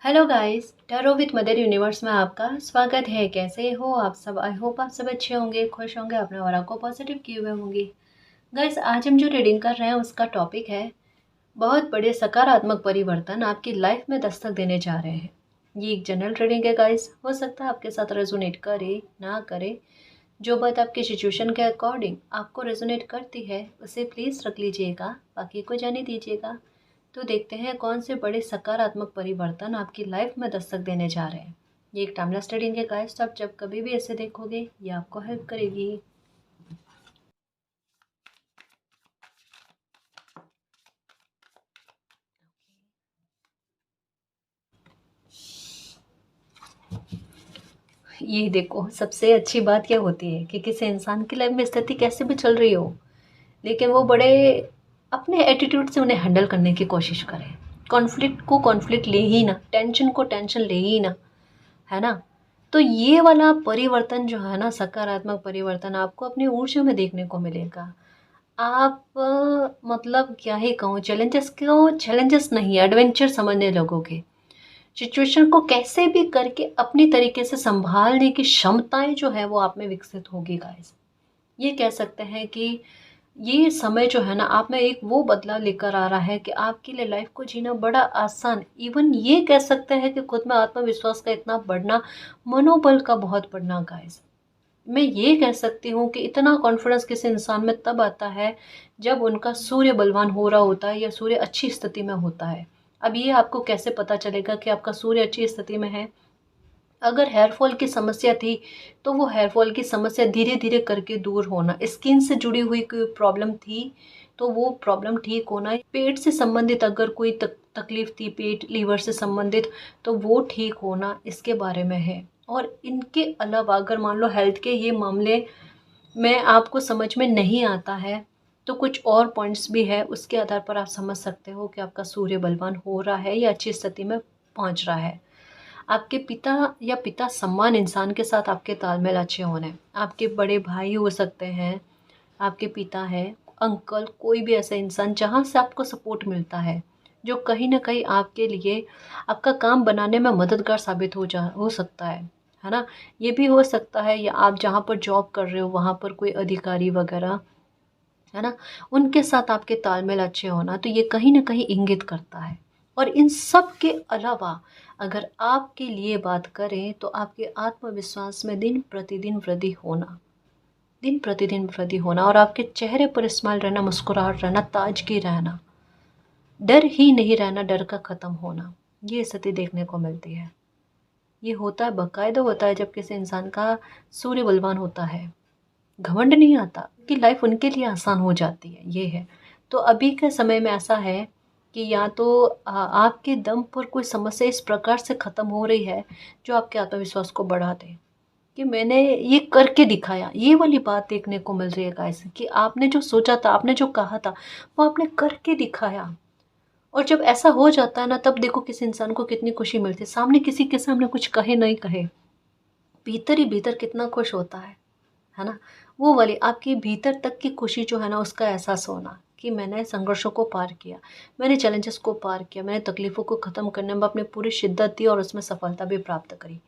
Hello guys, tarot with mother universe में आपका स्वागत है। कैसे हो आप सब? आई होप आप सब अच्छे होंगे, खुश होंगे, अपने वाला को पॉजिटिव किए हुए होंगे। गाइस, आज हम जो रीडिंग कर रहे हैं उसका टॉपिक है बहुत बड़े सकारात्मक परिवर्तन आपकी लाइफ में दस्तक देने जा रहे हैं। ये एक जनरल रीडिंग है गाइस, हो सकता है आपके साथ रेजोनेट करे ना करे। जो बात आपकी सिचुएशन के अकॉर्डिंग आपको रेजोनेट करती है उसे प्लीज़ रख लीजिएगा, बाकी को जाने दीजिएगा। तो देखते हैं कौन से बड़े सकारात्मक परिवर्तन आपकी लाइफ में दस्तक देने जा रहे हैं। ये एक टाइमलेस रीडिंग है गाइस, तो आप जब कभी भी ऐसे देखोगे ये आपको हेल्प करेगी। ये देखो, सबसे अच्छी बात क्या होती है कि किसी इंसान की लाइफ में स्थिति कैसे भी चल रही हो, लेकिन वो बड़े अपने एटीट्यूड से उन्हें हैंडल करने की कोशिश करें। कॉन्फ्लिक्ट को कॉन्फ्लिक्ट ले ही ना, टेंशन को टेंशन ले ही ना, है ना। तो ये वाला परिवर्तन जो है ना, सकारात्मक परिवर्तन आपको अपनी ऊर्जा में देखने को मिलेगा। आप मतलब क्या ही कहूँ, चैलेंजेस को चैलेंजेस नहीं एडवेंचर समझने लगोगे। सिचुएशन को कैसे भी करके अपनी तरीके से संभालने की क्षमताएं जो है वो आप में विकसित होगी गाइस। ये कह सकते हैं कि ये समय जो है ना आप में एक वो बदलाव लेकर आ रहा है कि आपके लिए लाइफ को जीना बड़ा आसान, इवन ये कह सकते हैं कि खुद में आत्मविश्वास का इतना बढ़ना, मनोबल का बहुत बढ़ना गाइस। मैं ये कह सकती हूँ कि इतना कॉन्फिडेंस किसी इंसान में तब आता है जब उनका सूर्य बलवान हो रहा होता है या सूर्य अच्छी स्थिति में होता है। अब ये आपको कैसे पता चलेगा कि आपका सूर्य अच्छी स्थिति में है? अगर हेयर फॉल की समस्या थी तो वो हेयर फॉल की समस्या धीरे धीरे करके दूर होना, स्किन से जुड़ी हुई कोई प्रॉब्लम थी तो वो प्रॉब्लम ठीक होना, पेट से संबंधित अगर कोई तकलीफ थी, पेट लीवर से संबंधित, तो वो ठीक होना, इसके बारे में है। और इनके अलावा अगर मान लो हेल्थ के ये मामले में आपको समझ में नहीं आता है तो कुछ और पॉइंट्स भी है, उसके आधार पर आप समझ सकते हो कि आपका सूर्य बलवान हो रहा है या अच्छी स्थिति में पहुंच रहा है। आपके पिता या पिता सम्मान इंसान के साथ आपके तालमेल अच्छे होने, आपके बड़े भाई हो सकते हैं, आपके पिता है, अंकल, कोई भी ऐसा इंसान जहाँ से आपको सपोर्ट मिलता है, जो कहीं ना कहीं आपके लिए आपका काम बनाने में मददगार साबित हो सकता है ना। ये भी हो सकता है या आप जहाँ पर जॉब कर रहे हो वहाँ पर कोई अधिकारी वगैरह, है ना, उनके साथ आपके तालमेल अच्छे होना, तो ये कहीं ना कहीं इंगित करता है। और इन सब के अलावा अगर आपके लिए बात करें तो आपके आत्मविश्वास में दिन प्रतिदिन वृद्धि होना, दिन प्रतिदिन वृद्धि होना, और आपके चेहरे पर स्माइल रहना, मुस्कुराहट रहना, ताजगी रहना, डर ही नहीं रहना, डर का ख़त्म होना, ये स्थिति देखने को मिलती है। ये होता है, बाकायदा होता है जब किसी इंसान का सूर्य बलवान होता है। घमंड नहीं आता कि लाइफ उनके लिए आसान हो जाती है, ये है। तो अभी के समय में ऐसा है कि या तो आपके दम पर कोई समस्या इस प्रकार से ख़त्म हो रही है जो आपके आत्मविश्वास को बढ़ा दे कि मैंने ये करके दिखाया। ये वाली बात देखने को मिल रही है गाइस कि आपने जो सोचा था, आपने जो कहा था, वो आपने करके दिखाया। और जब ऐसा हो जाता है ना, तब देखो किसी इंसान को कितनी खुशी मिलती है, सामने किसी के सामने कुछ कहे नहीं कहे, भीतर ही भीतर कितना खुश होता है ना। वो वाली आपकी भीतर तक की खुशी जो है ना, उसका एहसास होना कि मैंने संघर्षों को पार किया, मैंने चैलेंजेस को पार किया, मैंने तकलीफ़ों को ख़त्म करने में अपनी पूरी शिद्दत दी और उसमें सफलता भी प्राप्त करी,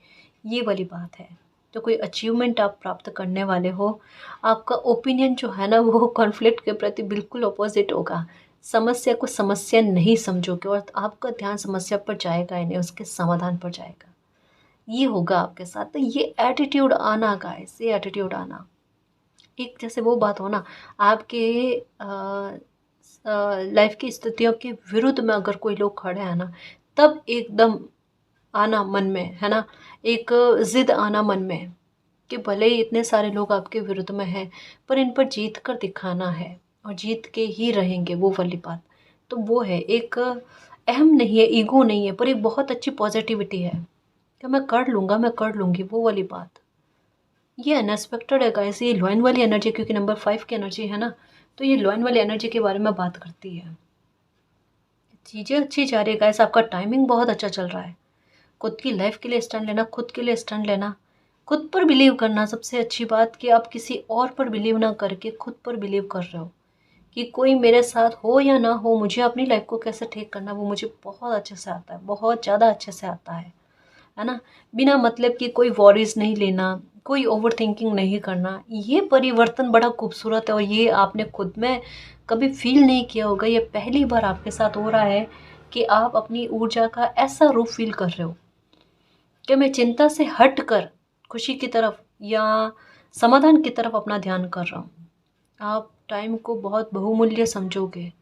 ये वाली बात है। तो कोई अचीवमेंट आप प्राप्त करने वाले हो, आपका ओपिनियन जो है ना वो कॉन्फ्लिक्ट के प्रति बिल्कुल अपोजिट होगा। समस्या को समस्या नहीं समझोगे और आपका ध्यान समस्या पर जाएगा ही नहीं, उसके समाधान पर जाएगा। ये होगा आपके साथ। तो ये एटीट्यूड आना गाइस, ये एटीट्यूड आना, एक जैसे वो बात हो ना, आपके लाइफ की स्थितियों के विरुद्ध में अगर कोई लोग खड़े हैं ना, तब एकदम आना मन में, है ना, एक जिद आना मन में कि भले ही इतने सारे लोग आपके विरुद्ध में हैं पर इन पर जीत कर दिखाना है और जीत के ही रहेंगे, वो वाली बात। तो वो है एक अहम नहीं है, ईगो नहीं है, पर एक बहुत अच्छी पॉजिटिविटी है कि मैं कर लूँगा, मैं कर लूँगी, वो वाली बात। ये अनएक्सपेक्टेड है गाइस, ये लॉइन वाली एनर्जी, क्योंकि नंबर 5 की एनर्जी है ना, तो ये लॉइन वाली एनर्जी के बारे में बात करती है। चीज़ें अच्छी जा रही है गाइस, आपका टाइमिंग बहुत अच्छा चल रहा है। खुद की लाइफ के लिए स्टैंड लेना, खुद के लिए स्टैंड लेना, खुद पर बिलीव करना, सबसे अच्छी बात कि आप किसी और पर बिलीव ना करके खुद पर बिलीव कर रहे हो कि कोई मेरे साथ हो या ना हो, मुझे अपनी लाइफ को कैसे ठीक करना वो मुझे बहुत अच्छे से आता है, बहुत ज़्यादा अच्छे से आता है ना। बिना मतलब कि कोई वॉरीज नहीं लेना, कोई ओवर थिंकिंग नहीं करना, ये परिवर्तन बड़ा खूबसूरत है और ये आपने खुद में कभी फील नहीं किया होगा। ये पहली बार आपके साथ हो रहा है कि आप अपनी ऊर्जा का ऐसा रूप फील कर रहे हो कि मैं चिंता से हट कर खुशी की तरफ या समाधान की तरफ अपना ध्यान कर रहा हूँ। आप टाइम को बहुत बहुमूल्य समझोगे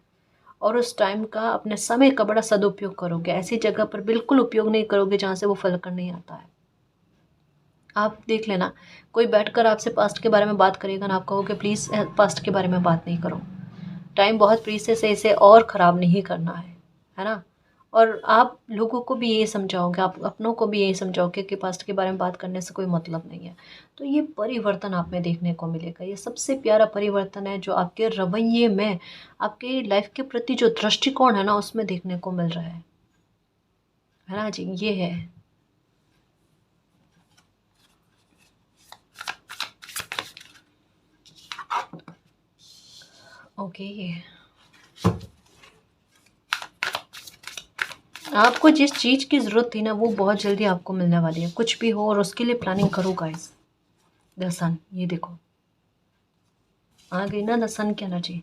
और उस टाइम का, अपने समय का बड़ा सदुपयोग करोगे। ऐसी जगह पर बिल्कुल उपयोग नहीं करोगे जहाँ से वो फल कर नहीं आता है। आप देख लेना, कोई बैठकर आपसे पास्ट के बारे में बात करेगा ना, आप कहोगे प्लीज़ पास्ट के बारे में बात नहीं करो, टाइम बहुत प्रीसियस है, इसे और ख़राब नहीं करना है ना। और आप लोगों को भी ये समझाओगे, आप अपनों को भी यही समझाओगे कि पास्ट के बारे में बात करने से कोई मतलब नहीं है। तो ये परिवर्तन आप में देखने को मिलेगा। ये सबसे प्यारा परिवर्तन है जो आपके रवैये में, आपके लाइफ के प्रति जो दृष्टिकोण है ना, उसमें देखने को मिल रहा है ना जी। ये है। ओके, आपको जिस चीज़ की ज़रूरत थी ना वो बहुत जल्दी आपको मिलने वाली है। कुछ भी हो और उसके लिए प्लानिंग करो गाइस। द सन, ये देखो आ गई ना द सन की एनर्जी।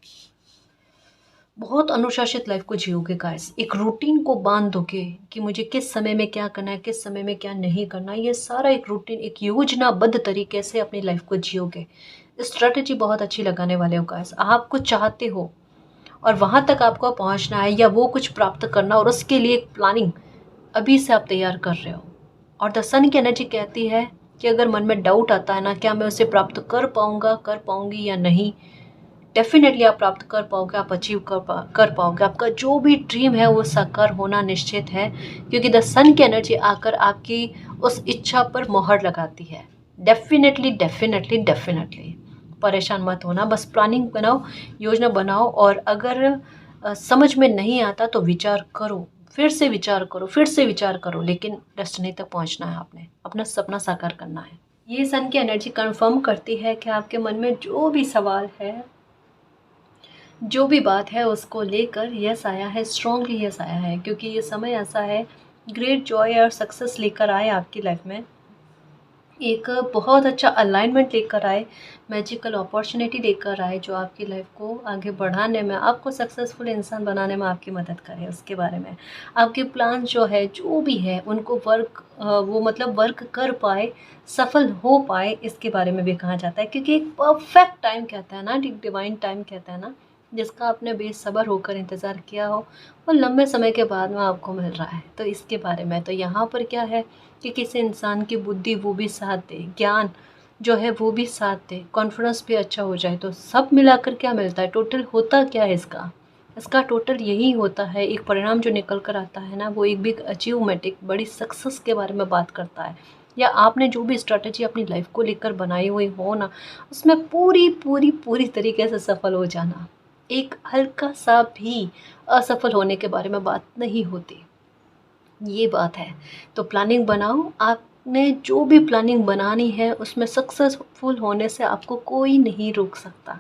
बहुत अनुशासित लाइफ को जियोगे गाइस। एक रूटीन को बांध दोगे कि मुझे किस समय में क्या करना है, किस समय में क्या नहीं करना। ये सारा एक रूटीन, एक योजनाबद्ध तरीके से अपनी लाइफ को जियोगे। स्ट्रेटेजी बहुत अच्छी लगाने वाले हो गाइस। आप कुछ चाहते हो और वहाँ तक आपको पहुँचना है या वो कुछ प्राप्त करना, और उसके लिए एक प्लानिंग अभी से आप तैयार कर रहे हो। और द सन की एनर्जी कहती है कि अगर मन में डाउट आता है ना, क्या मैं उसे प्राप्त कर पाऊंगा, कर पाऊंगी या नहीं, डेफिनेटली आप प्राप्त कर पाओगे, आप अचीव कर पाओगे। आपका जो भी ड्रीम है वो साकार होना निश्चित है, क्योंकि द सन की एनर्जी आकर आपकी उस इच्छा पर मोहर लगाती है। डेफिनेटली डेफिनेटली डेफिनेटली परेशान मत होना, बस प्लानिंग बनाओ, योजना बनाओ, और अगर समझ में नहीं आता तो विचार करो, फिर से विचार करो, फिर से विचार करो, लेकिन डेस्टिनी तक पहुंचना है। आपने अपना सपना साकार करना है। ये सन की एनर्जी कंफर्म करती है कि आपके मन में जो भी सवाल है, जो भी बात है, उसको लेकर यस आया है, स्ट्रॉन्गली यस आया है, क्योंकि ये समय ऐसा है ग्रेट जॉय और सक्सेस लेकर आए आपकी लाइफ में। एक बहुत अच्छा अलाइनमेंट लेकर आए, मैजिकल अपॉर्चुनिटी लेकर आए, जो आपकी लाइफ को आगे बढ़ाने में, आपको सक्सेसफुल इंसान बनाने में आपकी मदद करे। उसके बारे में आपके प्लान जो है, जो भी है, उनको वो मतलब वर्क कर पाए, सफल हो पाए, इसके बारे में भी कहा जाता है। क्योंकि एक परफेक्ट टाइम कहता है ना, एक डिवाइन टाइम कहता है ना, जिसका आपने बेसब्र होकर इंतज़ार किया हो, वो लंबे समय के बाद में आपको मिल रहा है। तो इसके बारे में तो यहाँ पर क्या है कि किसी इंसान की बुद्धि वो भी साथ दे, ज्ञान जो है वो भी साथ दे, कॉन्फिडेंस भी अच्छा हो जाए, तो सब मिलाकर क्या मिलता है, टोटल होता क्या है इसका। इसका टोटल यही होता है, एक परिणाम जो निकल कर आता है ना, वो एक बिग अचीवमेंट, एक बड़ी सक्सेस के बारे में बात करता है। या आपने जो भी स्ट्रैटेजी अपनी लाइफ को लेकर बनाई हुई हो ना, उसमें पूरी पूरी पूरी तरीके से सफल हो जाना। एक हल्का सा भी असफल होने के बारे में बात नहीं होती, ये बात है। तो प्लानिंग बनाओ, आपने जो भी प्लानिंग बनानी है उसमें सक्सेसफुल होने से आपको कोई नहीं रोक सकता।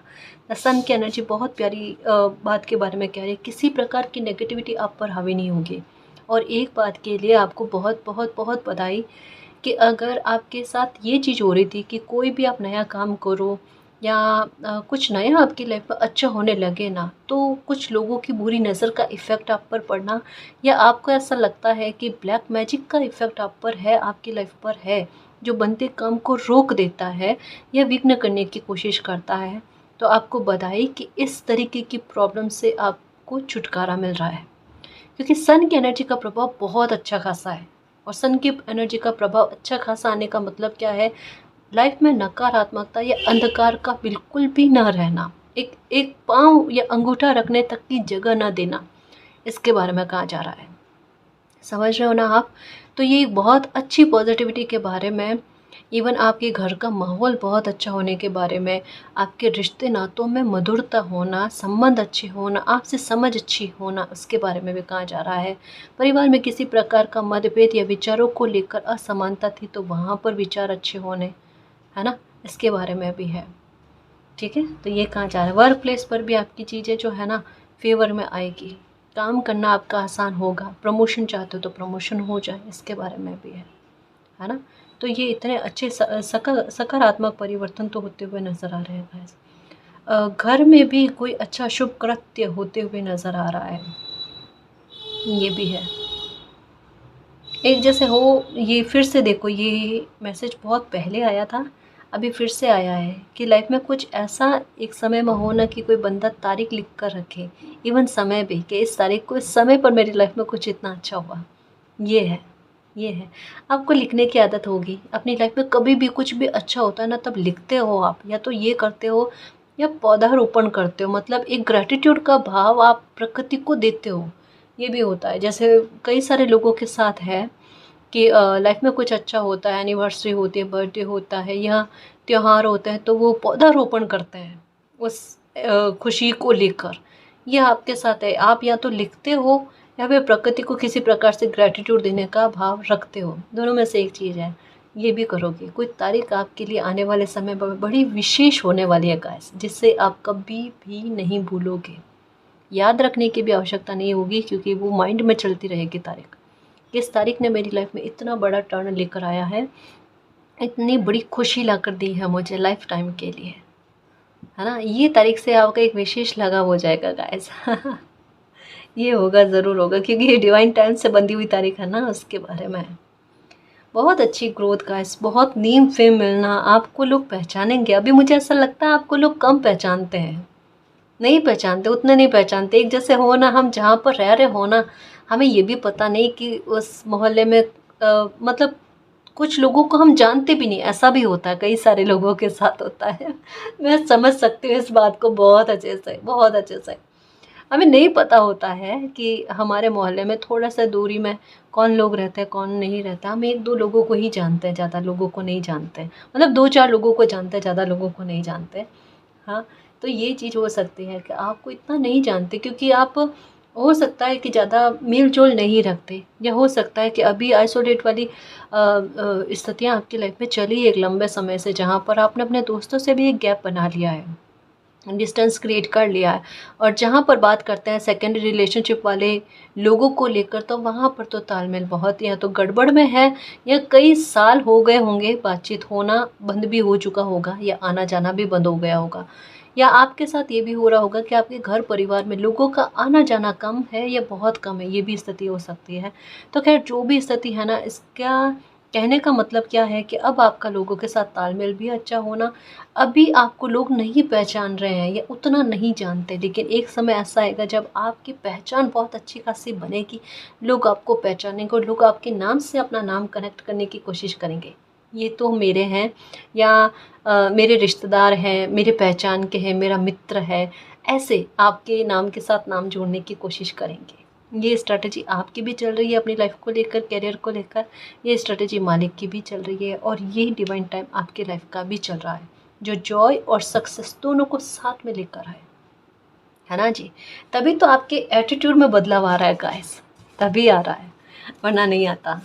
द सन की एनर्जी बहुत प्यारी बात के बारे में कह रही है, किसी प्रकार की नेगेटिविटी आप पर हावी नहीं होगी। और एक बात के लिए आपको बहुत बहुत बहुत बधाई कि अगर आपके साथ ये चीज़ हो रही थी कि कोई भी आप नया काम करो या कुछ नया आपकी लाइफ में अच्छा होने लगे ना, तो कुछ लोगों की बुरी नज़र का इफ़ेक्ट आप पर पड़ना, या आपको ऐसा लगता है कि ब्लैक मैजिक का इफ़ेक्ट आप पर है, आपकी लाइफ पर है, जो बनते काम को रोक देता है या विघ्न करने की कोशिश करता है, तो आपको बधाई कि इस तरीके की प्रॉब्लम से आपको छुटकारा मिल रहा है। क्योंकि सन की एनर्जी का प्रभाव बहुत अच्छा खासा है, और सन की एनर्जी का प्रभाव अच्छा खासा आने का मतलब क्या है, लाइफ में नकारात्मकता या अंधकार का बिल्कुल भी ना रहना, एक एक पाँव या अंगूठा रखने तक की जगह ना देना, इसके बारे में कहा जा रहा है। समझ रहे हो ना आप। तो ये एक बहुत अच्छी पॉजिटिविटी के बारे में, इवन आपके घर का माहौल बहुत अच्छा होने के बारे में, आपके रिश्ते नातों में मधुरता होना, संबंध अच्छे होना, आपसे समझ अच्छी होना, उसके बारे में भी कहा जा रहा है। परिवार में किसी प्रकार का मतभेद या विचारों को लेकर असमानता थी तो वहाँ पर विचार अच्छे होने, है ना, इसके बारे में भी है। ठीक है, तो ये कहाँ जा रहा है। वर्क प्लेस पर भी आपकी चीज़ें जो है ना फेवर में आएगी, काम करना आपका आसान होगा, प्रमोशन चाहते हो तो प्रमोशन हो जाए, इसके बारे में भी है ना। तो ये इतने अच्छे सकारात्मक परिवर्तन तो होते हुए नज़र आ रहे हैं गाइस। घर में भी कोई अच्छा शुभ कृत्य होते हुए नज़र आ रहा है, ये भी है। एक जैसे हो, ये फिर से देखो, ये मैसेज बहुत पहले आया था, अभी फिर से आया है कि लाइफ में कुछ ऐसा एक समय में हो ना कि कोई बंदा तारीख लिख कर रखे, इवन समय भी, कि इस तारीख को इस समय पर मेरी लाइफ में कुछ इतना अच्छा हुआ। ये है, ये है। आपको लिखने की आदत होगी अपनी लाइफ में, कभी भी कुछ भी अच्छा होता है ना तब लिखते हो आप, या तो ये करते हो या पौधारोपण करते हो, मतलब एक ग्रैटिट्यूड का भाव आप प्रकृति को देते हो। ये भी होता है, जैसे कई सारे लोगों के साथ है कि लाइफ में कुछ अच्छा होता है, एनिवर्सरी होती है, बर्थडे होता है या त्योहार होता है, तो वो पौधारोपण करते हैं उस खुशी को लेकर। ये आपके साथ है, आप या तो लिखते हो या फिर प्रकृति को किसी प्रकार से ग्रैटिट्यूड देने का भाव रखते हो, दोनों में से एक चीज़ है। ये भी करोगे, कोई तारीख आपके लिए आने वाले समय में बड़ी विशेष होने वाली है गाइस, जिससे आप कभी भी नहीं भूलोगे। याद रखने की भी आवश्यकता नहीं होगी, क्योंकि वो माइंड में चलती रहेगी तारीख। इस तारीख ने मेरी लाइफ में इतना बड़ा टर्न लेकर आया है, इतनी बड़ी खुशी ला कर दी है मुझे लाइफ टाइम के लिए, है ना। ये तारीख से आपका एक विशेष लगाव हो जाएगा गाइस। ये होगा, ज़रूर होगा, क्योंकि ये डिवाइन टाइम से बंधी हुई तारीख है ना, उसके बारे में है। बहुत अच्छी ग्रोथ गाइस, बहुत नेम फेम मिलना, आपको लोग पहचानेंगे। अभी मुझे ऐसा लगता है आपको लोग कम पहचानते हैं, नहीं पहचानते, उतने नहीं पहचानते। एक जैसे हो ना, हम जहाँ पर रह रहे हो ना, हमें ये भी पता नहीं कि उस मोहल्ले में मतलब कुछ लोगों को हम जानते भी नहीं, ऐसा भी होता है, कई सारे लोगों के साथ होता है। मैं समझ सकती हूँ इस बात को बहुत अच्छे से, बहुत अच्छे से। हमें नहीं पता होता है कि हमारे मोहल्ले में थोड़ा सा दूरी में कौन लोग रहते हैं, कौन नहीं रहता। हम एक दो लोगों को ही जानते हैं, ज़्यादा लोगों को नहीं जानते, मतलब दो चार लोगों को जानते हैं, ज़्यादा लोगों को नहीं जानते। हाँ, तो ये चीज़ हो सकती है कि आपको इतना नहीं जानते, क्योंकि आप हो सकता है कि ज़्यादा मेल जोल नहीं रखते, या हो सकता है कि अभी आइसोलेट वाली स्थितियाँ आपकी लाइफ में चली एक लंबे समय से, जहाँ पर आपने अपने दोस्तों से भी एक गैप बना लिया है, डिस्टेंस क्रिएट कर लिया है। और जहाँ पर बात करते हैं सेकेंडरी रिलेशनशिप वाले लोगों को लेकर, तो वहाँ पर तो तालमेल बहुत या तो गड़बड़ में है, या कई साल हो गए होंगे, बातचीत होना बंद भी हो चुका होगा, या आना जाना भी बंद हो गया होगा। या आपके साथ ये भी हो रहा होगा कि आपके घर परिवार में लोगों का आना जाना कम है या बहुत कम है, ये भी स्थिति हो सकती है। तो खैर, जो भी स्थिति है ना, इसका कहने का मतलब क्या है कि अब आपका लोगों के साथ तालमेल भी अच्छा होना, अभी आपको लोग नहीं पहचान रहे हैं या उतना नहीं जानते, लेकिन एक समय ऐसा आएगा जब आपकी पहचान बहुत अच्छी खासी बनेगी, लोग आपको पहचानेंगे और लोग आपके नाम से अपना नाम कनेक्ट करने की कोशिश करेंगे। ये तो मेरे हैं, या मेरे रिश्तेदार हैं, मेरे पहचान के हैं, मेरा मित्र है, ऐसे आपके नाम के साथ नाम जोड़ने की कोशिश करेंगे। ये स्ट्रैटेजी आपकी भी चल रही है अपनी लाइफ को लेकर, करियर को लेकर। ये स्ट्रैटेजी मालिक की भी चल रही है, और ये डिवाइन टाइम आपके लाइफ का भी चल रहा है, जो जॉय और सक्सेस दोनों को साथ में लेकर है ना जी। तभी तो आपके एटीट्यूड में बदलाव आ रहा है गाइस, तभी आ रहा है, वरना नहीं आता।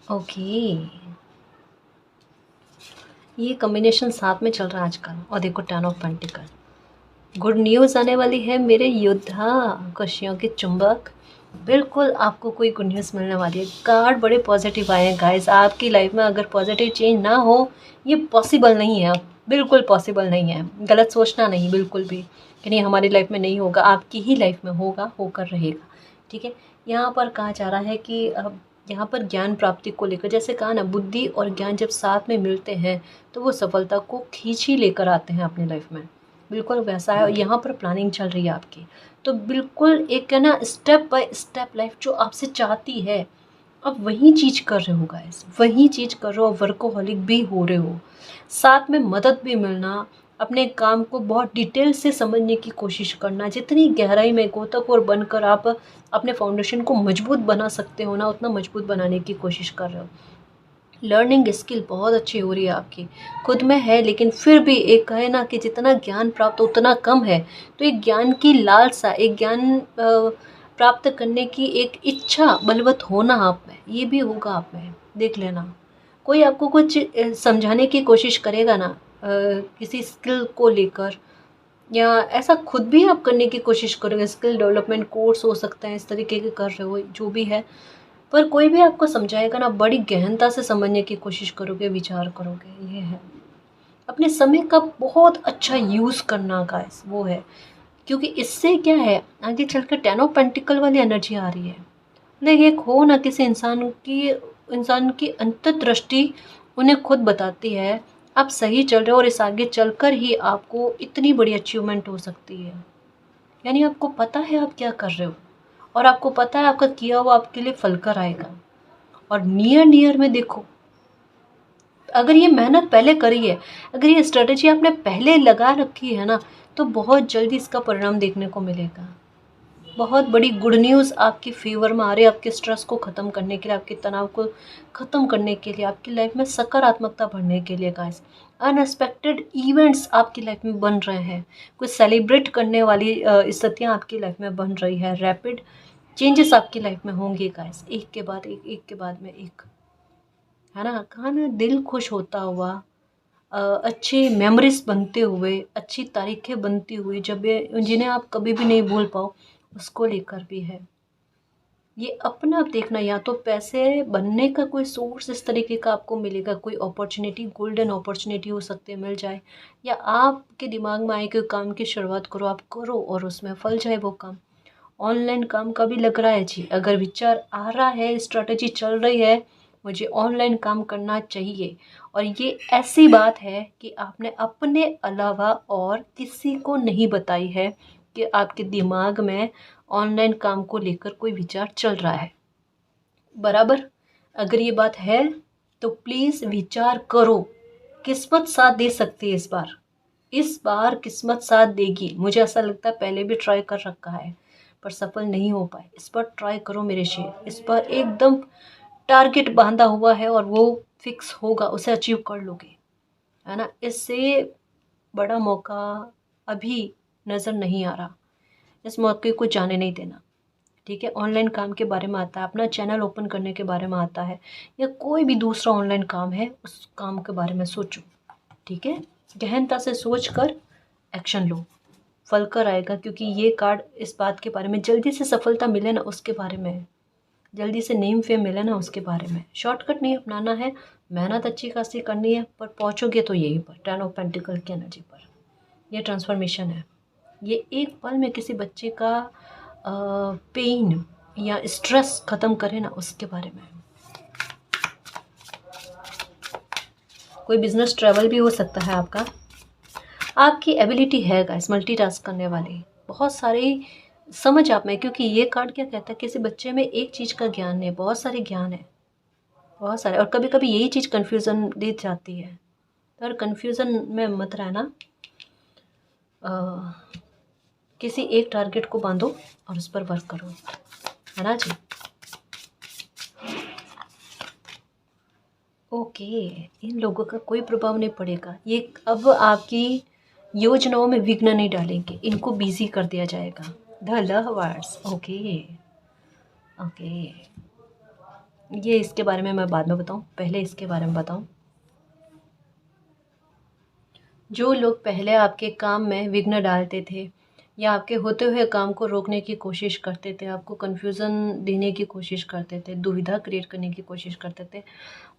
ओके, ये कॉम्बिनेशन साथ में चल रहा है आजकल। और देखो, 10 ऑफ पेंटिकल, गुड न्यूज़ आने वाली है मेरे योद्धा, खुशियों के चुंबक। बिल्कुल आपको कोई गुड न्यूज़ मिलने वाली है। कार्ड बड़े पॉजिटिव आए हैं गाइस, आपकी लाइफ में अगर पॉजिटिव चेंज ना हो, ये पॉसिबल नहीं है, बिल्कुल पॉसिबल नहीं है। गलत सोचना नहीं बिल्कुल भी कि नहीं हमारी लाइफ में नहीं होगा, आपकी ही लाइफ में होगा, होकर रहेगा। ठीक है, यहाँ पर कहा जा रहा है कि अब यहाँ पर ज्ञान प्राप्ति को लेकर, जैसे कहा ना, बुद्धि और ज्ञान जब साथ में मिलते हैं तो वो सफलता को खींच ही लेकर आते हैं अपनी लाइफ में। बिल्कुल वैसा है, और यहाँ पर प्लानिंग चल रही है आपकी, तो बिल्कुल एक है ना, स्टेप बाय स्टेप लाइफ जो आपसे चाहती है, अब वही चीज़ कर रहे हो गाइस, वही चीज़ कर रहे हो, वर्कोहॉलिक भी हो रहे हो, साथ में मदद भी मिलना, अपने काम को बहुत डिटेल से समझने की कोशिश करना, जितनी गहराई में गोताखोर बनकर आप अपने फाउंडेशन को मजबूत बना सकते हो ना, उतना मजबूत बनाने की कोशिश कर रहे हो। लर्निंग स्किल बहुत अच्छी हो रही है आपकी, खुद में है, लेकिन फिर भी एक है ना कि जितना ज्ञान प्राप्त उतना कम है, तो एक ज्ञान की लालसा, एक ज्ञान प्राप्त करने की एक इच्छा बलवत होना आप में, ये भी होगा आप में, देख लेना। कोई आपको कुछ समझाने की कोशिश करेगा ना, किसी स्किल को लेकर, या ऐसा खुद भी आप करने की कोशिश करोगे, स्किल डेवलपमेंट कोर्स हो सकते हैं, इस तरीके के कर रहे हो जो भी है, पर कोई भी आपको समझाएगा ना, बड़ी गहनता से समझने की कोशिश करोगे, विचार करोगे, ये है। अपने समय का बहुत अच्छा यूज़ करना गाइस, वो है। क्योंकि इससे क्या है, आगे चलकर 10 ऑफ पेंटिकल वाली एनर्जी आ रही है। नहीं, एक हो ना, किसी इंसान की अंतर्दृष्टि उन्हें खुद बताती है आप सही चल रहे हो, और इस आगे चलकर ही आपको इतनी बड़ी अचीवमेंट हो सकती है। यानी आपको पता है आप क्या कर रहे हो, और आपको पता है आपका किया हुआ आपके लिए फल कर आएगा। और नियर नियर में देखो, अगर ये मेहनत पहले करी है, अगर ये स्ट्रेटजी आपने पहले लगा रखी है ना, तो बहुत जल्दी इसका परिणाम देखने को मिलेगा। बहुत बड़ी गुड न्यूज़ आपकी फेवर में आ रही है, आपके स्ट्रेस को ख़त्म करने के लिए, आपके तनाव को ख़त्म करने के लिए, आपकी लाइफ में सकारात्मकता बढ़ने के लिए गाइस। अनएक्सपेक्टेड इवेंट्स आपकी लाइफ में बन रहे हैं, कुछ सेलिब्रेट करने वाली स्थितियाँ आपकी लाइफ में बन रही है, रैपिड चेंजेस आपकी लाइफ में होंगे गाइस, एक के बाद एक के बाद में एक, है ना। कहा ना, दिल खुश होता हुआ, अच्छी मेमोरीज बनते हुए, अच्छी तारीखें बनती हुई, जब ये जिन्हें आप कभी भी नहीं भूल पाओ, उसको लेकर भी है। ये अपना आप देखना, या तो पैसे बनने का कोई सोर्स इस तरीके का आपको मिलेगा, कोई अपॉर्चुनिटी, गोल्डन अपॉर्चुनिटी हो सकती है, मिल जाए, या आपके दिमाग में आए कि काम की शुरुआत करो, आप करो और उसमें फल जाए वो काम। ऑनलाइन काम का भी लग रहा है जी, अगर विचार आ रहा है, स्ट्रैटेजी चल रही है, मुझे ऑनलाइन काम करना चाहिए, और ये ऐसी बात है कि आपने अपने अलावा और किसी को नहीं बताई है कि आपके दिमाग में ऑनलाइन काम को लेकर कोई विचार चल रहा है, बराबर। अगर ये बात है तो प्लीज़ विचार करो, किस्मत साथ दे सकती है इस बार किस्मत साथ देगी। मुझे ऐसा लगता है, पहले भी ट्राई कर रखा है पर सफल नहीं हो पाए, इस बार ट्राई करो मेरे शेर, इस बार एकदम टारगेट बांधा हुआ है और वो फिक्स होगा, उसे अचीव कर लोगे, है ना। इससे बड़ा मौका अभी नज़र नहीं आ रहा, इस मौके को जाने नहीं देना, ठीक है। ऑनलाइन काम के बारे में आता है, अपना चैनल ओपन करने के बारे में आता है, या कोई भी दूसरा ऑनलाइन काम है, उस काम के बारे में सोचो, ठीक है। गहनता से सोच कर एक्शन लो, फल कर आएगा। क्योंकि ये कार्ड इस बात के बारे में, जल्दी से सफलता मिले ना उसके बारे में है, जल्दी से नेम फेम मिले ना उसके बारे में। शॉर्टकट नहीं अपनाना है, मेहनत अच्छी खासी करनी है, पर पहुँचोगे तो यहीं पर, 10 ऑफ पेंटिकल की एनर्जी पर। यह ट्रांसफॉर्मेशन है, ये एक पल में किसी बच्चे का पेन या स्ट्रेस ख़त्म करे ना, उसके बारे में। कोई बिजनेस ट्रैवल भी हो सकता है आपका। आपकी एबिलिटी है गाइस मल्टीटास्क करने वाली, बहुत सारी समझ आप में। क्योंकि ये कार्ड क्या कहता है, किसी बच्चे में एक चीज़ का ज्ञान नहीं, बहुत सारे ज्ञान है, बहुत सारे। और कभी कभी यही चीज़ कन्फ्यूज़न दे जाती है, तो कन्फ्यूज़न में मत रहना। किसी एक टारगेट को बांधो और उस पर वर्क करो, है ना जी। ओके, इन लोगों का कोई प्रभाव नहीं पड़ेगा, ये अब आपकी योजनाओं में विघ्न नहीं डालेंगे, इनको बिजी कर दिया जाएगा। द लवर्स, ओके ओके, ये इसके बारे में मैं बाद में बताऊं, पहले इसके बारे में बताऊं। जो लोग पहले आपके काम में विघ्न डालते थे, या आपके होते हुए काम को रोकने की कोशिश करते थे, आपको कन्फ्यूज़न देने की कोशिश करते थे, दुविधा क्रिएट करने की कोशिश करते थे,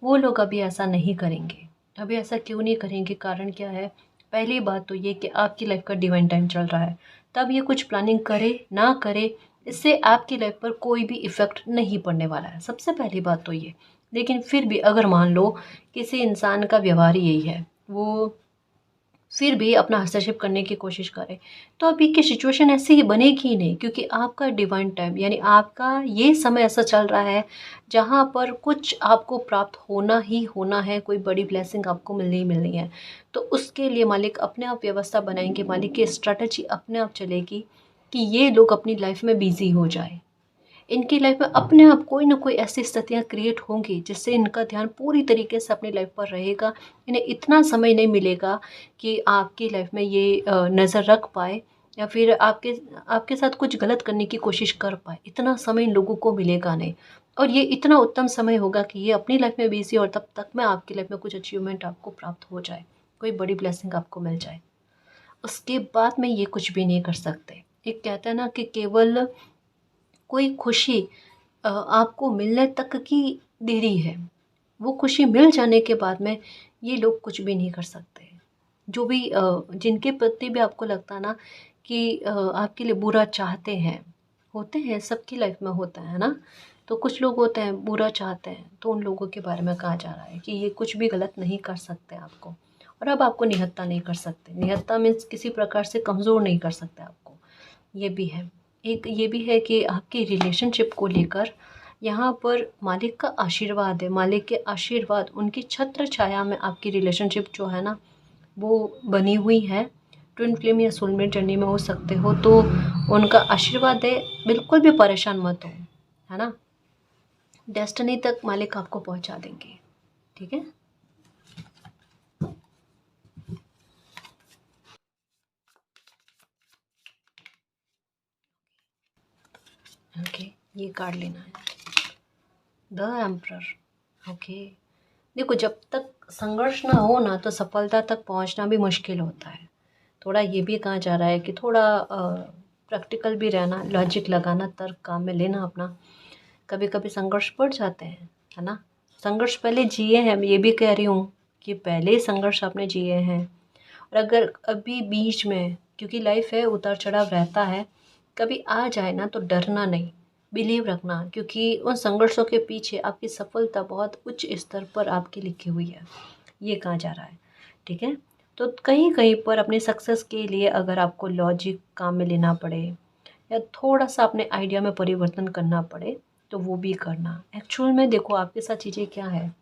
वो लोग अभी ऐसा नहीं करेंगे। अभी ऐसा क्यों नहीं करेंगे, कारण क्या है। पहली बात तो ये कि आपकी लाइफ का डिवाइन टाइम चल रहा है, तब ये कुछ प्लानिंग करे ना करे, इससे आपकी लाइफ पर कोई भी इफ़ेक्ट नहीं पड़ने वाला है, सबसे पहली बात तो ये। लेकिन फिर भी अगर मान लो किसी इंसान का व्यवहार यही है, वो फिर भी अपना हस्तक्षेप करने की कोशिश करें, तो अभी की सिचुएशन ऐसी ही बनेगी ही नहीं। क्योंकि आपका डिवाइन टाइम, यानी आपका ये समय ऐसा चल रहा है जहाँ पर कुछ आपको प्राप्त होना ही होना है, कोई बड़ी ब्लेसिंग आपको मिलनी ही मिलनी है। तो उसके लिए मालिक अपने आप व्यवस्था बनाएंगे, मालिक की स्ट्रैटेजी अपने आप चलेगी कि ये लोग अपनी लाइफ में बिजी हो जाए। इनकी लाइफ में अपने आप कोई ना कोई ऐसी स्थितियाँ क्रिएट होंगी जिससे इनका ध्यान पूरी तरीके से अपनी लाइफ पर रहेगा। इन्हें इतना समय नहीं मिलेगा कि आपकी लाइफ में ये नज़र रख पाए या फिर आपके आपके साथ कुछ गलत करने की कोशिश कर पाए, इतना समय इन लोगों को मिलेगा नहीं। और ये इतना उत्तम समय होगा कि ये अपनी लाइफ में बिजी और तब तक में आपकी लाइफ में कुछ अचीवमेंट आपको प्राप्त हो जाए, कोई बड़ी ब्लेसिंग आपको मिल जाए। उसके बाद में ये कुछ भी नहीं कर सकते। एक कहते हैं ना कि केवल कोई खुशी आपको मिलने तक की देरी है, वो खुशी मिल जाने के बाद में ये लोग कुछ भी नहीं कर सकते। जो भी जिनके प्रति भी आपको लगता है ना कि आपके लिए बुरा चाहते हैं, होते हैं, सबकी लाइफ में होता है ना। तो कुछ लोग होते हैं बुरा चाहते हैं, तो उन लोगों के बारे में कहा जा रहा है कि ये कुछ भी गलत नहीं कर सकते आपको, और अब आपको निहत्था नहीं कर सकते। निहत्था मीन्स किसी प्रकार से कमज़ोर नहीं कर सकते आपको। ये भी है। एक ये भी है कि आपकी रिलेशनशिप को लेकर यहाँ पर मालिक का आशीर्वाद है। मालिक के आशीर्वाद, उनकी छत्र छाया में आपकी रिलेशनशिप जो है ना वो बनी हुई है। ट्विन फ्लेम या सोलमेट जर्नी में हो सकते हो, तो उनका आशीर्वाद है। बिल्कुल भी परेशान मत हो, है ना। डेस्टिनी तक मालिक आपको पहुंचा देंगे, ठीक है। ओके, ये कार्ड लेना है, द एम्परर। ओके, देखो जब तक संघर्ष ना हो ना तो सफलता तक पहुंचना भी मुश्किल होता है। थोड़ा ये भी कहा जा रहा है कि थोड़ा प्रैक्टिकल भी रहना, लॉजिक लगाना, तर्क काम में लेना अपना। कभी कभी संघर्ष बढ़ जाते हैं, है ना। संघर्ष पहले जिए हैं, मैं ये भी कह रही हूँ कि पहले ही संघर्ष आपने जिए हैं। और अगर अभी बीच में, क्योंकि लाइफ है, उतार चढ़ाव रहता है, कभी आ जाए ना तो डरना नहीं, बिलीव रखना, क्योंकि उन संघर्षों के पीछे आपकी सफलता बहुत उच्च स्तर पर आपकी लिखी हुई है, ये कहा जा रहा है, ठीक है। तो कहीं कहीं पर अपनी सक्सेस के लिए अगर आपको लॉजिक काम में लेना पड़े या थोड़ा सा अपने आइडिया में परिवर्तन करना पड़े तो वो भी करना। एक्चुअल में देखो आपके साथ चीज़ें क्या है,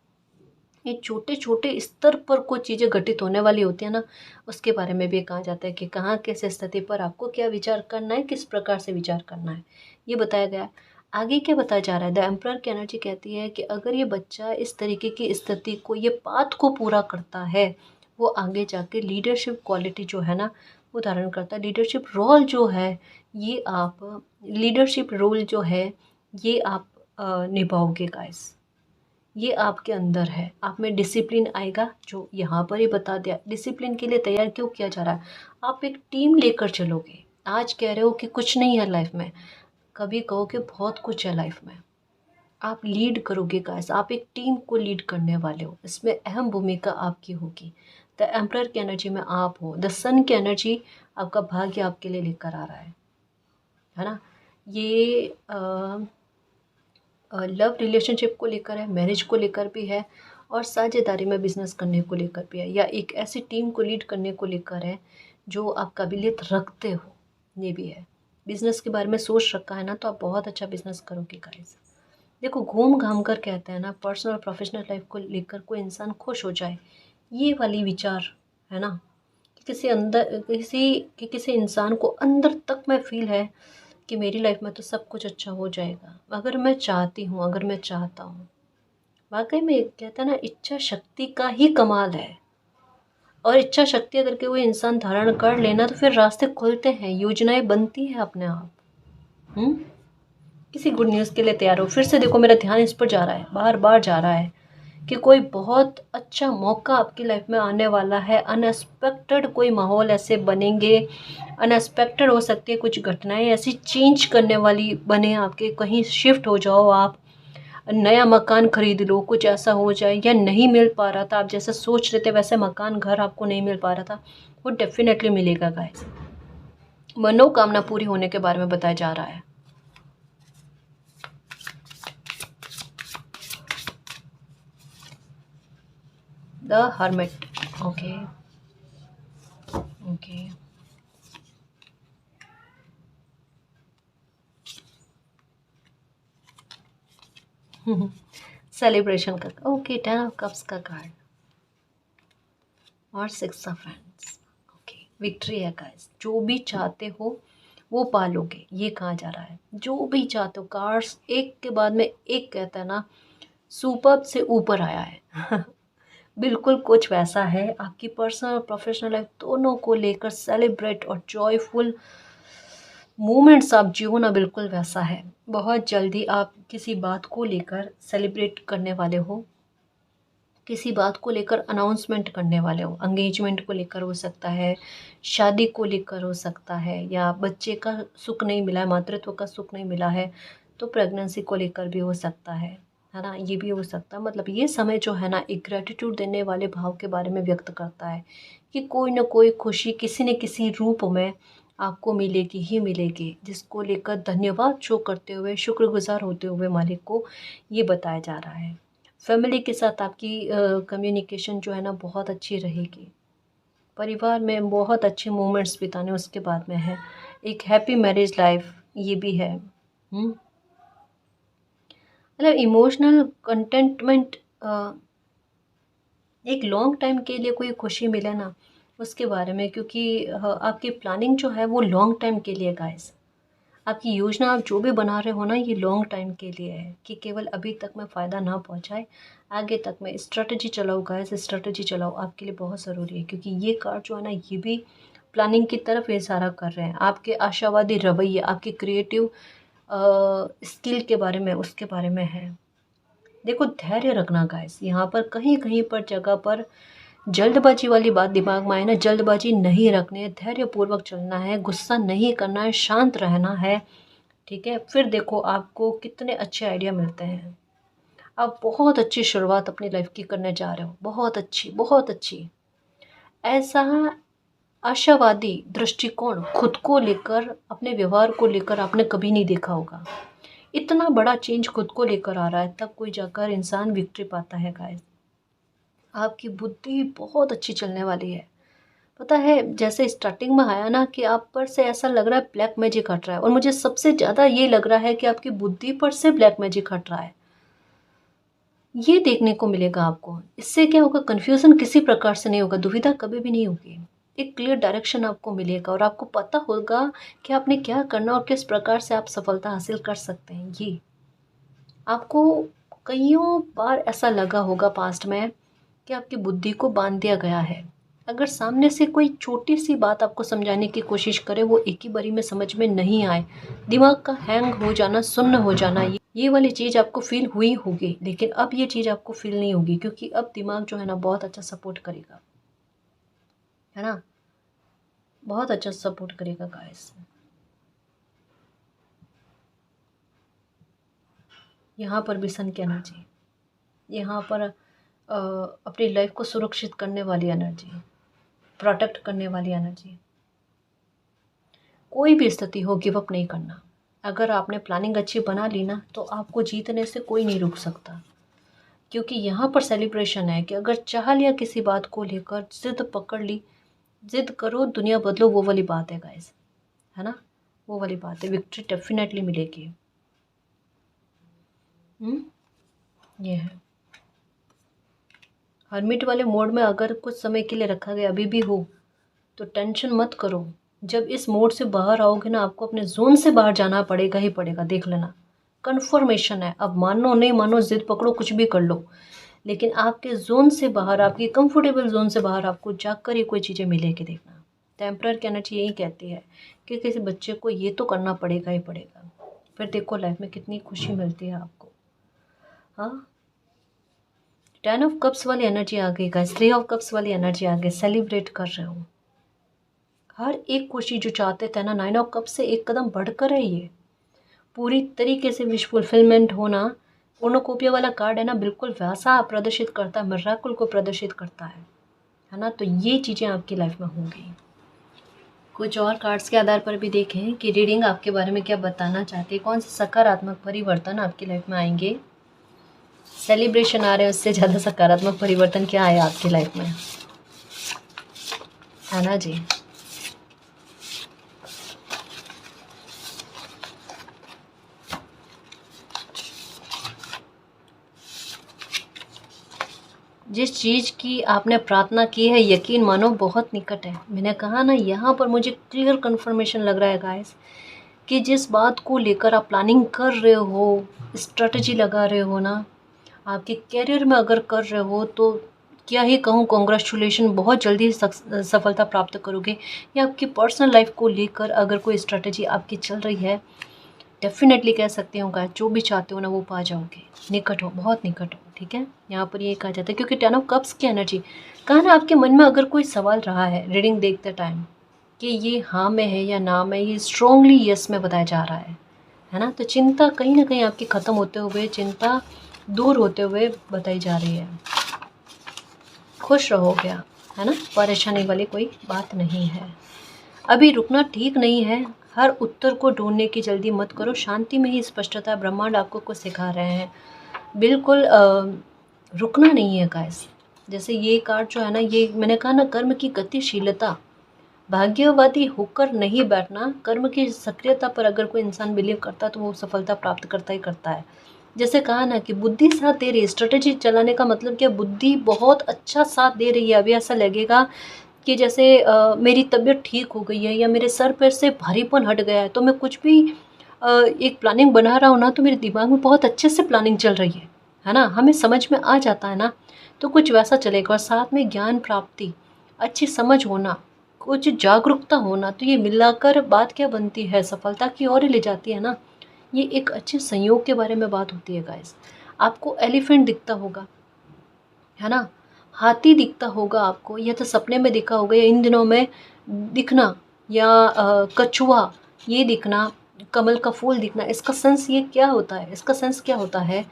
ये छोटे छोटे स्तर पर कुछ चीज़ें घटित होने वाली होती है ना, उसके बारे में भी कहा जाता है कि कहाँ किस स्थिति पर आपको क्या विचार करना है, किस प्रकार से विचार करना है, ये बताया गया है। आगे क्या बताया जा रहा है, द एम्परर की एनर्जी कहती है कि अगर ये बच्चा इस तरीके की स्थिति को, ये पाथ को पूरा करता है, वो आगे जाके लीडरशिप क्वालिटी जो है ना वो धारण करता है। लीडरशिप रोल जो है, ये आप लीडरशिप रोल जो है ये आप निभाओगे गाइस। ये आपके अंदर है, आप में डिसिप्लिन आएगा, जो यहाँ पर ही बता दिया। डिसिप्लिन के लिए तैयार क्यों किया जा रहा है, आप एक टीम लेकर चलोगे। आज कह रहे हो कि कुछ नहीं है लाइफ में, कभी कहो कि बहुत कुछ है लाइफ में। आप लीड करोगे गाइस, आप एक टीम को लीड करने वाले हो, इसमें अहम भूमिका आपकी होगी। द एम्परर की एनर्जी में आप हो, द सन की एनर्जी आपका भाग्य आपके लिए लेकर आ रहा है ना। ये लव रिलेशनशिप को लेकर है, मैरिज को लेकर भी है, और साझेदारी में बिजनेस करने को लेकर भी है, या एक ऐसी टीम को लीड करने को लेकर है जो आप काबिलियत रखते हो, ये भी है। बिजनेस के बारे में सोच रखा है ना तो आप बहुत अच्छा बिजनेस करोगे गाइस। देखो घूम घाम कर कहते हैं ना, पर्सनल और प्रोफेशनल लाइफ को लेकर कोई इंसान खुश हो जाए, ये वाली विचार है ना, कि किसी अंदर किसी इंसान को अंदर तक में फील है कि मेरी लाइफ में तो सब कुछ अच्छा हो जाएगा अगर मैं चाहती हूँ, अगर मैं चाहता हूँ। वाकई में कहते हैं ना, इच्छा शक्ति का ही कमाल है। और इच्छा शक्ति अगर कोई इंसान धारण कर लेना तो फिर रास्ते खुलते हैं, योजनाएं बनती हैं अपने आप। हम्म। किसी गुड न्यूज़ के लिए तैयार हो। फिर से देखो मेरा ध्यान इस पर जा रहा है, बार बार जा रहा है कि कोई बहुत अच्छा मौका आपकी लाइफ में आने वाला है। अनएक्सपेक्टेड कोई माहौल ऐसे बनेंगे, अनएक्सपेक्टेड हो सकती है कुछ घटनाएं ऐसी चेंज करने वाली बने आपके, कहीं शिफ्ट हो जाओ आप, नया मकान खरीद लो, कुछ ऐसा हो जाए, या नहीं मिल पा रहा था आप जैसे सोच रहे थे वैसे मकान घर आपको नहीं मिल पा रहा था, वो डेफिनेटली मिलेगा गाइस। मनोकामना पूरी होने के बारे में बताया जा रहा है। The hermit. Okay okay. Celebration का, ओके, 10 ऑफ कप्स का कार्ड और 6 ऑफ हैंड्स। ओके, विक्ट्री है गाइस। जो भी चाहते हो वो पालोगे, ये कहा जा रहा है। जो भी चाहते हो, कार्ड्स एक के बाद में एक कहता है ना, सुपर्ब से ऊपर आया है। बिल्कुल कुछ वैसा है, आपकी पर्सनल और प्रोफेशनल लाइफ दोनों को लेकर सेलिब्रेट और जॉयफुल मोमेंट्स आप जियो ना, बिल्कुल वैसा है। बहुत जल्दी आप किसी बात को लेकर सेलिब्रेट करने वाले हो, किसी बात को लेकर अनाउंसमेंट करने वाले हो, एंगेजमेंट को लेकर हो सकता है, शादी को लेकर हो सकता है, या बच्चे का सुख नहीं मिला है, मातृत्व का सुख नहीं मिला है, तो प्रेगनेंसी को लेकर भी हो सकता है ना, ये भी हो सकता है। मतलब ये समय जो है ना, एक ग्रेटिट्यूड देने वाले भाव के बारे में व्यक्त करता है कि कोई ना कोई खुशी किसी न किसी रूप में आपको मिलेगी ही मिलेगी, जिसको लेकर धन्यवाद शो करते हुए, शुक्रगुजार होते हुए मालिक को ये बताया जा रहा है। फैमिली के साथ आपकी कम्युनिकेशन जो है ना बहुत अच्छी रहेगी, परिवार में बहुत अच्छे मोमेंट्स बिताने उसके बाद में है, एक हैप्पी मैरिज लाइफ ये भी है। मतलब इमोशनल कंटेंटमेंट, एक लॉन्ग टाइम के लिए कोई खुशी मिले ना उसके बारे में, क्योंकि आपकी प्लानिंग जो है वो लॉन्ग टाइम के लिए गाइस, आपकी योजना आप जो भी बना रहे हो ना, ये लॉन्ग टाइम के लिए है कि केवल अभी तक में फ़ायदा ना पहुंचाए, आगे तक में स्ट्रेटजी चलाओ गाइस, स्ट्रेटजी चलाओ, आपके लिए बहुत ज़रूरी है। क्योंकि ये कार्ड जो है ना, ये भी प्लानिंग की तरफ इशारा कर रहे हैं, आपके आशावादी रवैये, आपके क्रिएटिव स्किल के बारे में, उसके बारे में है। देखो धैर्य रखना गाइस, यहाँ पर कहीं कहीं पर जगह पर जल्दबाजी वाली बात दिमाग में आए ना, जल्दबाजी नहीं रखनी है, धैर्यपूर्वक चलना है, गुस्सा नहीं करना है, शांत रहना है, ठीक है। फिर देखो आपको कितने अच्छे आइडिया मिलते हैं, आप बहुत अच्छी शुरुआत अपनी लाइफ की करने जा रहे हो, बहुत अच्छी बहुत अच्छी। ऐसा आशावादी दृष्टिकोण खुद को लेकर, अपने व्यवहार को लेकर आपने कभी नहीं देखा होगा। इतना बड़ा चेंज खुद को लेकर आ रहा है, तब कोई जाकर इंसान विक्ट्री पाता है गाइस। आपकी बुद्धि बहुत अच्छी चलने वाली है। पता है जैसे स्टार्टिंग में आया ना कि आप पर से ऐसा लग रहा है ब्लैक मैजिक हट रहा है, और मुझे सबसे ज़्यादा ये लग रहा है कि आपकी बुद्धि पर से ब्लैक मैजिक हट रहा है, ये देखने को मिलेगा आपको। इससे क्या होगा, कन्फ्यूज़न किसी प्रकार से नहीं होगा, दुविधा कभी भी नहीं होगी, एक क्लियर डायरेक्शन आपको मिलेगा और आपको पता होगा कि आपने क्या करना और किस प्रकार से आप सफलता हासिल कर सकते हैं। ये आपको कईयों बार ऐसा लगा होगा पास्ट में कि आपकी बुद्धि को बांध दिया गया है। अगर सामने से कोई छोटी सी बात आपको समझाने की कोशिश करे, वो एक ही बारी में समझ में नहीं आए, दिमाग का हैंग हो जाना, सुन्न हो जाना, ये वाली चीज़ आपको फील हुई होगी। लेकिन अब ये चीज़ आपको फील नहीं होगी, क्योंकि अब दिमाग जो है ना बहुत अच्छा सपोर्ट करेगा, है ना, बहुत अच्छा सपोर्ट करेगा गाइस। यहाँ पर भी सन की एनर्जी, यहाँ पर अपनी लाइफ को सुरक्षित करने वाली एनर्जी, प्रोटेक्ट करने वाली एनर्जी। कोई भी स्थिति हो गिव अप नहीं करना। अगर आपने प्लानिंग अच्छी बना ली ना, तो आपको जीतने से कोई नहीं रोक सकता। क्योंकि यहाँ पर सेलिब्रेशन है कि अगर चाह लिया किसी बात को लेकर, जिद पकड़ ली, जिद करो दुनिया बदलो, वो वाली बात है गाइस, है ना, वो वाली बात है। विक्ट्री डेफिनेटली मिलेगी। ये है हर्मिट वाले मोड में, अगर कुछ समय के लिए रखा गया अभी भी हो, तो टेंशन मत करो। जब इस मोड से बाहर आओगे ना, आपको अपने जोन से बाहर जाना पड़ेगा ही पड़ेगा, देख लेना, कन्फर्मेशन है। अब मानो नहीं मानो, जिद पकड़ो, कुछ भी कर लो, लेकिन आपके जोन से बाहर, आपकी कंफर्टेबल जोन से बाहर आपको जाकर ही कोई चीज़ें मिलेगी, देखना। टेम्परर की एनर्जी यही कहती है कि किसी बच्चे को ये तो करना पड़ेगा ही पड़ेगा, फिर देखो लाइफ में कितनी खुशी मिलती है आपको। हाँ, 10 ऑफ कप्स वाली एनर्जी आ गई गाइस, 3 ऑफ कप्स वाली एनर्जी आ गई, सेलिब्रेट कर रहे हो हर एक खुशी जो चाहते थे ना। 9 ऑफ कप से एक कदम बढ़कर है, ये पूरी तरीके से विश फुलफिलमेंट होना। ओनोकोपिया वाला कार्ड है ना, बिल्कुल वैसा प्रदर्शित करता है, मिराकल को प्रदर्शित करता है ना। तो ये चीज़ें आपकी लाइफ में होंगी। कुछ और कार्ड्स के आधार पर भी देखें कि रीडिंग आपके बारे में क्या बताना चाहती है, कौन से सकारात्मक परिवर्तन आपकी लाइफ में आएंगे। सेलिब्रेशन आ रहे हैं, उससे ज़्यादा सकारात्मक परिवर्तन क्या आया आपकी लाइफ में, है ना जी। जिस चीज़ की आपने प्रार्थना की है, यकीन मानो बहुत निकट है। मैंने कहा ना, यहाँ पर मुझे क्लियर कन्फर्मेशन लग रहा है गाइस कि जिस बात को लेकर आप प्लानिंग कर रहे हो, स्ट्रेटजी लगा रहे हो ना, आपके करियर में अगर कर रहे हो, तो क्या ही कहूँ, कॉन्ग्रेचुलेशन, बहुत जल्दी सफलता प्राप्त करोगे। या आपकी पर्सनल लाइफ को लेकर अगर कोई स्ट्रेटजी आपकी चल रही है, डेफिनेटली कह सकते हो गाइस, जो भी चाहते हो ना वो पा जाओगे। निकट हो, बहुत निकट हो, ठीक है। यहाँ पर ये कहा जाता है क्योंकि 10 ऑफ कप्स की एनर्जी कहा ना, आपके मन में अगर कोई सवाल रहा है रीडिंग देखते टाइम कि ये हाँ में है या ना में, ये स्ट्रांगली यस में बताया जा रहा है ना, तो चिंता कहीं ना कहीं आपकी ख़त्म होते हुए, चिंता दूर होते हुए बताई जा रही है। खुश रहोगे आप, है ना, परेशानी वाली कोई बात नहीं है। अभी रुकना ठीक नहीं है, हर उत्तर को ढूंढने की जल्दी मत करो, शांति में ही स्पष्टता, ब्रह्मांड आपको कुछ सिखा रहे हैं। बिल्कुल रुकना नहीं है गाइस। जैसे ये कार्ड जो है ना, ये मैंने कहा ना, कर्म की गतिशीलता, भाग्यवादी होकर नहीं बैठना, कर्म की सक्रियता पर अगर कोई इंसान बिलीव करता है तो वो सफलता प्राप्त करता ही करता है। जैसे कहा ना कि बुद्धि साथ दे रही है, स्ट्रेटेजी चलाने का मतलब क्या, बुद्धि बहुत अच्छा साथ दे रही है। अभी ऐसा लगेगा कि जैसे मेरी तबीयत ठीक हो गई है या मेरे सर पर से भारीपन हट गया है, तो मैं कुछ भी एक प्लानिंग बना रहा हूँ ना, तो मेरे दिमाग में बहुत अच्छे से प्लानिंग चल रही है ना, हमें समझ में आ जाता है ना, तो कुछ वैसा चलेगा। और साथ में ज्ञान प्राप्ति, अच्छी समझ होना, कुछ जागरूकता होना, तो ये मिलाकर बात क्या बनती है, सफलता की ओर ही ले जाती है ना। ये एक अच्छे संयोग के बारे में बात होती है गाइस। आपको एलिफेंट दिखता होगा, है ना, हाथी दिखता होगा आपको, या तो सपने में दिखा होगा, या इन दिनों में दिखना, या कछुआ ये दिखना, कमल का फूल दिखना, इसका सेंस ये क्या होता है, इसका सेंस क्या होता है,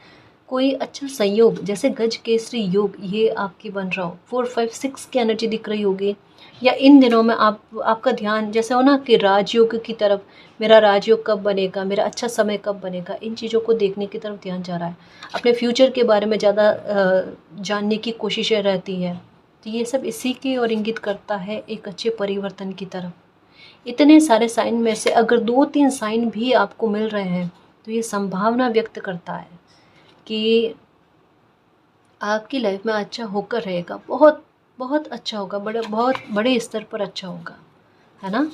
कोई अच्छा संयोग, जैसे गज केसरी योग ये आपकी बन रहा हो, 4 5 6 की एनर्जी दिख रही होगी, या इन दिनों में आपका ध्यान जैसे हो ना कि राजयोग की तरफ, मेरा राजयोग कब बनेगा, मेरा अच्छा समय कब बनेगा, इन चीज़ों को देखने की तरफ ध्यान जा रहा है। अपने फ्यूचर के बारे में ज़्यादा जानने की कोशिशें रहती है, तो ये सब इसी की ओर इंगित करता है, एक अच्छे परिवर्तन की तरफ। इतने सारे साइन में से अगर 2-3 साइन भी आपको मिल रहे हैं, तो ये संभावना व्यक्त करता है कि आपकी लाइफ में अच्छा होकर रहेगा, बहुत बहुत अच्छा होगा, बहुत बड़े स्तर पर अच्छा होगा, है ना।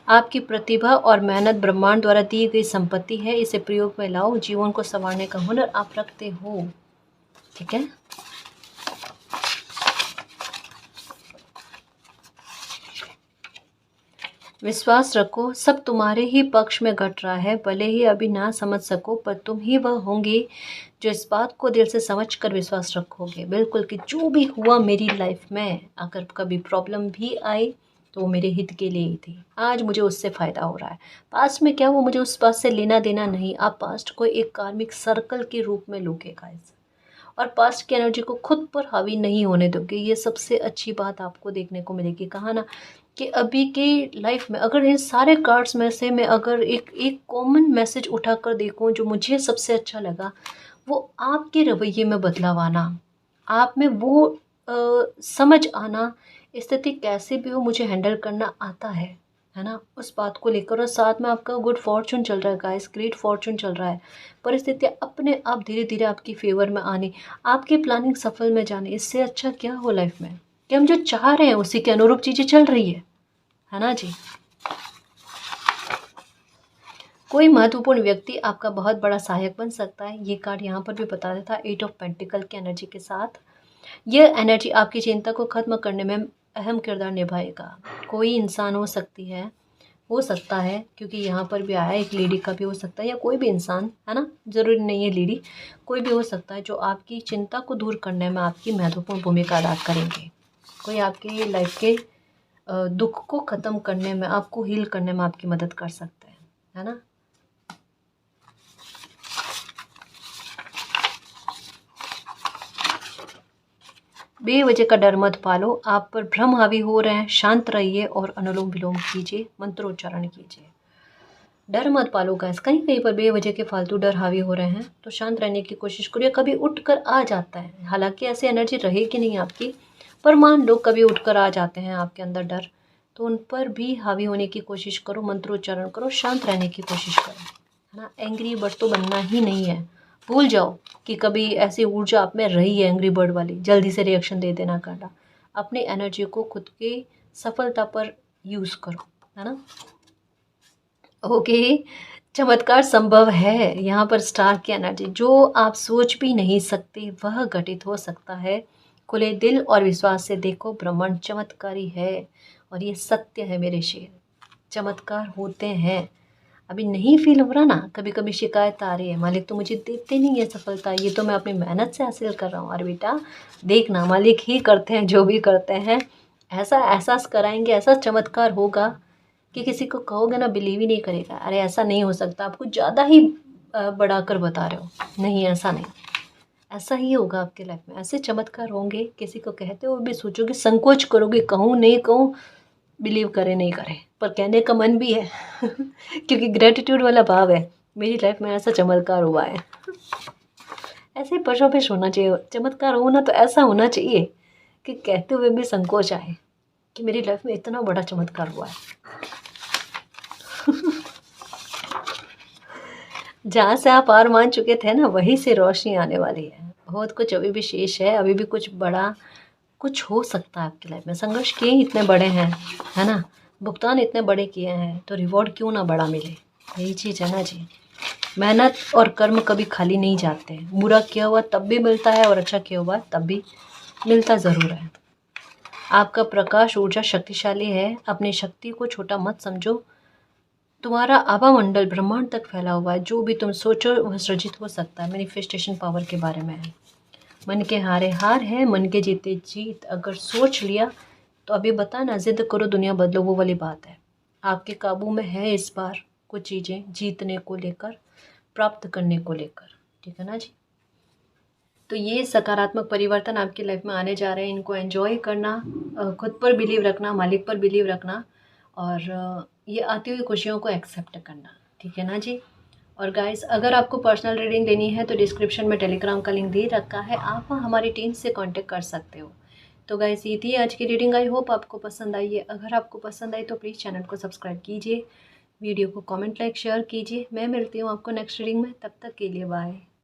आपकी प्रतिभा और मेहनत ब्रह्मांड द्वारा दी गई संपत्ति है, इसे प्रयोग में लाओ, जीवन को संवारने का हुनर आप रखते हो, ठीक है। विश्वास रखो, सब तुम्हारे ही पक्ष में घट रहा है, भले ही अभी ना समझ सको, पर तुम ही वह होंगे जो इस बात को दिल से समझ कर विश्वास रखोगे। बिल्कुल कि जो भी हुआ मेरी लाइफ में, अगर कभी प्रॉब्लम भी आई तो वो मेरे हित के लिए ही थी, आज मुझे उससे फ़ायदा हो रहा है। पास्ट में क्या, वो मुझे उस बात से लेना देना नहीं। आप पास्ट को एक कार्मिक सर्कल के रूप में लोगे गाइस, और पास्ट की एनर्जी को खुद पर हावी नहीं होने दोगे। ये सबसे अच्छी बात आपको देखने को मिलेगी। कहा ना कि अभी की लाइफ में अगर इन सारे कार्ड्स में से मैं अगर एक एक कॉमन मैसेज उठाकर देखूं जो मुझे सबसे अच्छा लगा, वो आपके रवैये में बदलाव आना, आप में वो समझ आना, स्थिति कैसे भी हो मुझे हैंडल करना आता है ना, उस बात को लेकर। और साथ में आपका गुड फॉर्चून चल रहा है गाइस, ग्रेट फॉर्चून चल रहा है। परिस्थितियाँ अपने आप धीरे धीरे आपकी फेवर में आनी, आपकी प्लानिंग सफल में जाने, इससे अच्छा क्या हो लाइफ में कि हम जो चाह रहे हैं उसी के अनुरूप चीज़ें चल रही है ना जी। कोई महत्वपूर्ण व्यक्ति आपका बहुत बड़ा सहायक बन सकता है, ये कार्ड यहाँ पर भी बता देता है 8 ऑफ पेंटिकल की एनर्जी के साथ। ये एनर्जी आपकी चिंता को ख़त्म करने में अहम किरदार निभाएगा। कोई इंसान हो सकता है क्योंकि यहाँ पर भी आया, एक लेडी का भी हो सकता है, या कोई भी इंसान, है ना, ज़रूरी नहीं है लेडी, कोई भी हो सकता है जो आपकी चिंता को दूर करने में आपकी महत्वपूर्ण भूमिका अदा करेंगे। कोई आपकी लाइफ के दुख को ख़त्म करने में, आपको हील करने में आपकी मदद कर सकते हैं, है ना। बेवजह का डर मत पालो, आप पर भ्रम हावी हो रहे हैं, शांत रहिए और अनुलोम विलोम कीजिए, मंत्रोच्चारण कीजिए। डर मत पालो गाइस, कहीं कहीं पर बेवजह के फालतू डर हावी हो रहे हैं तो शांत रहने की कोशिश करिए। कभी उठ कर आ जाता है, हालांकि ऐसी एनर्जी रहेगी नहीं आपकी, पर मान लो कभी उठ कर आ जाते हैं आपके अंदर डर, तो उन पर भी हावी होने की कोशिश करो, मंत्रोच्चारण करो, शांत रहने की कोशिश करो, है ना। एंग्री बर्ड तो बनना ही नहीं है, भूल जाओ कि कभी ऐसी ऊर्जा आप में रही है एंग्री बर्ड वाली, जल्दी से रिएक्शन दे देना करना। अपनी एनर्जी को खुद की सफलता पर यूज़ करो, है ना। ओके, चमत्कार संभव है। यहाँ पर स्टार की एनर्जी, जो आप सोच भी नहीं सकते वह घटित हो सकता है। खुले दिल और विश्वास से देखो, ब्रह्मांड चमत्कारी है और ये सत्य है मेरे शेर। चमत्कार होते हैं। अभी नहीं फील हो रहा ना, कभी कभी शिकायत आ रही है मालिक तो मुझे देते नहीं है सफलता, ये तो मैं अपनी मेहनत से हासिल कर रहा हूँ। अरे बेटा देखना, मालिक ही करते हैं जो भी करते हैं। ऐसा एहसास कराएंगे, ऐसा चमत्कार होगा कि किसी को कहोगे ना बिलीव ही नहीं करेगा। अरे ऐसा नहीं हो सकता, आप कुछ ज़्यादा ही बढ़ाकर बता रहे हो। नहीं, ऐसा नहीं, ऐसा ही होगा आपके लाइफ में। ऐसे चमत्कार होंगे, किसी को कहते हो भी सोचोगे, संकोच करोगे, कहूँ नहीं कहूँ, बिलीव करे नहीं करे, पर कहने का मन भी है क्योंकि ग्रेटिट्यूड वाला भाव है। मेरी लाइफ में ऐसा चमत्कार हुआ है। ऐसे ही पशो पेश होना चाहिए। चमत्कार होना तो ऐसा होना चाहिए कि कहते हुए भी संकोच आए कि मेरी लाइफ में इतना बड़ा चमत्कार हुआ है। जहाँ से आप हार मान चुके थे ना, वहीं से रोशनी आने वाली है। बहुत कुछ अभी भी शेष है, अभी भी कुछ बड़ा कुछ हो सकता है आपकी लाइफ में। संघर्ष किए ही इतने बड़े हैं, है ना, भुगतान इतने बड़े किए हैं, तो रिवॉर्ड क्यों ना बड़ा मिले। यही चीज़ है ना जी। मेहनत और कर्म कभी खाली नहीं जाते। बुरा किया हुआ तब भी मिलता है और अच्छा किया हुआ तब भी मिलता ज़रूर है। आपका प्रकाश ऊर्जा शक्तिशाली है। अपनी शक्ति को छोटा मत समझो। तुम्हारा आभा मंडल ब्रह्मांड तक फैला हुआ है। जो भी तुम सोचो वह सृजित हो सकता है। मैनिफेस्टेशन पावर के बारे में है। मन के हारे हार है, मन के जीते जीत। अगर सोच लिया तो अभी बता ना, जिद करो दुनिया बदलो, वो वाली बात है। आपके काबू में है इस बार कुछ चीज़ें, जीतने को लेकर, प्राप्त करने को लेकर। ठीक है ना जी। तो ये सकारात्मक परिवर्तन आपकी लाइफ में आने जा रहे हैं। इनको एंजॉय करना, खुद पर बिलीव रखना, मालिक पर बिलीव रखना, और ये आती हुई खुशियों को एक्सेप्ट करना। ठीक है ना जी। और गाइस, अगर आपको पर्सनल रीडिंग लेनी है तो डिस्क्रिप्शन में टेलीग्राम का लिंक दे रखा है, आप वहाँ हमारी टीम से कांटेक्ट कर सकते हो। तो गाइस, ये थी आज की रीडिंग। आई होप आपको पसंद आई है। अगर आपको पसंद आई तो प्लीज़ चैनल को सब्सक्राइब कीजिए, वीडियो को कमेंट लाइक शेयर कीजिए। मैं मिलती हूँ आपको नेक्स्ट रीडिंग में, तब तक के लिए बाय।